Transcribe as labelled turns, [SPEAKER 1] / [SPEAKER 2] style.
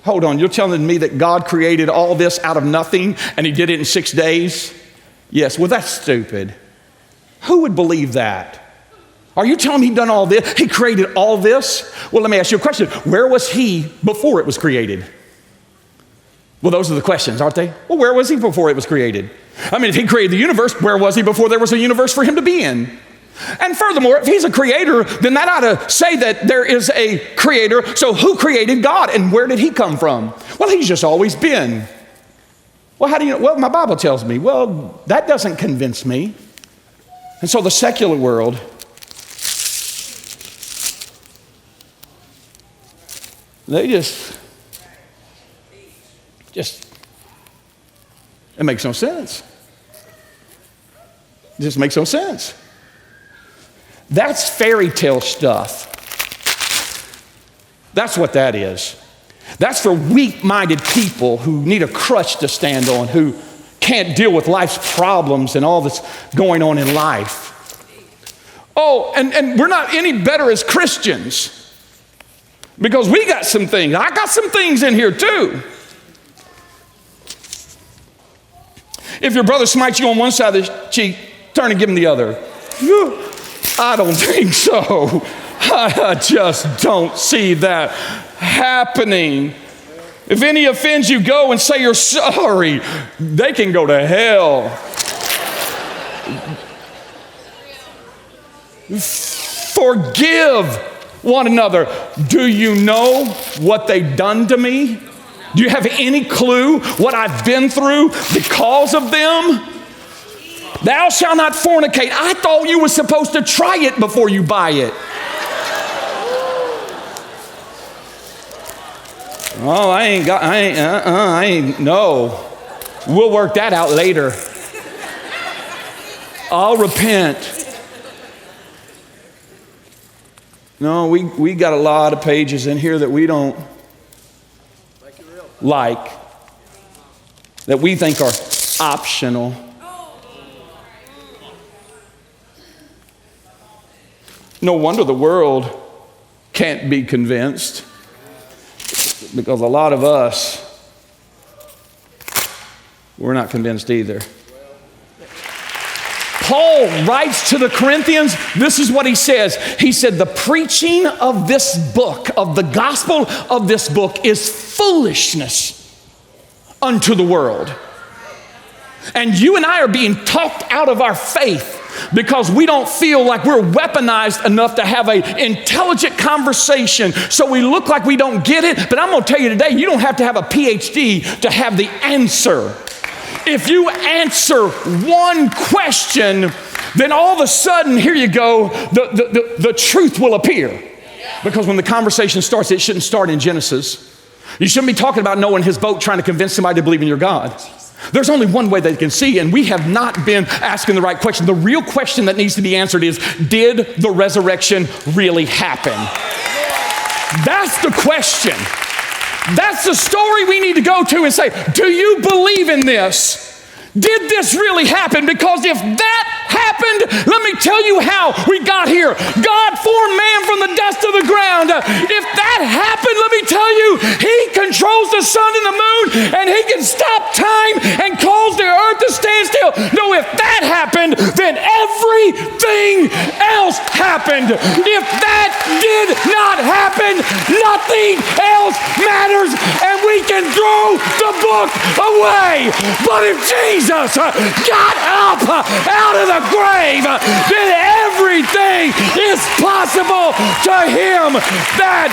[SPEAKER 1] Hold on, you're telling me that God created all this out of nothing and he did it in 6 days? Yes, well, that's stupid. Who would believe that? Are you telling me he done all this? He created all this? Well, let me ask you a question. Where was he before it was created? Well, those are the questions, aren't they? Well, where was he before it was created? I mean, if he created the universe, where was he before there was a universe for him to be in? And furthermore, if he's a creator, then that ought to say that there is a creator. So who created God and where did he come from? Well, he's just always been. Well, how do you know? Well, my Bible tells me. Well, that doesn't convince me. And so the secular world, they just, it makes no sense. It just makes no sense. That's fairy tale stuff. That's what that is. That's for weak-minded people who need a crutch to stand on, who can't deal with life's problems and all that's going on in life. Oh, and we're not any better as Christians because we got some things. I got some things in here too. If your brother smites you on one side of the cheek, turn and give him the other. I don't think so. I just don't see that happening. If any offends you, go and say you're sorry. They can go to hell. Forgive one another. Do you know what they've done to me? Do you have any clue what I've been through because of them? Thou shalt not fornicate. I thought you were supposed to try it before you buy it. Oh, I ain't, no. We'll work that out later. I'll repent. No, we got a lot of pages in here that we don't like, that we think are optional. No wonder the world can't be convinced, because a lot of us, we're not convinced either. Paul writes to the Corinthians, this is what he says. He said, the preaching of this book, of the gospel of this book, is foolishness unto the world. And you and I are being talked out of our faith because we don't feel like we're weaponized enough to have an intelligent conversation. So we look like we don't get it. But I'm going to tell you today, you don't have to have a PhD to have the answer. If you answer one question, then all of a sudden, here you go, the truth will appear. Because when the conversation starts, it shouldn't start in Genesis. You shouldn't be talking about Noah and his boat trying to convince somebody to believe in your God. There's only one way they can see, and we have not been asking the right question. The real question that needs to be answered is, did the resurrection really happen? That's the question. That's the story we need to go to and say, do you believe in this? Did this really happen? Because if that happened, let me tell you how we got here. God formed man from the dust of the ground. If that happened, let me tell you, he controls the sun and the moon, and he can stop time and cause the earth to stand still. No, if that happened, then everything else happened. If that did not happen, nothing else matters, and we can throw the book away. But if Jesus got up out of the grave, then everything is possible to him that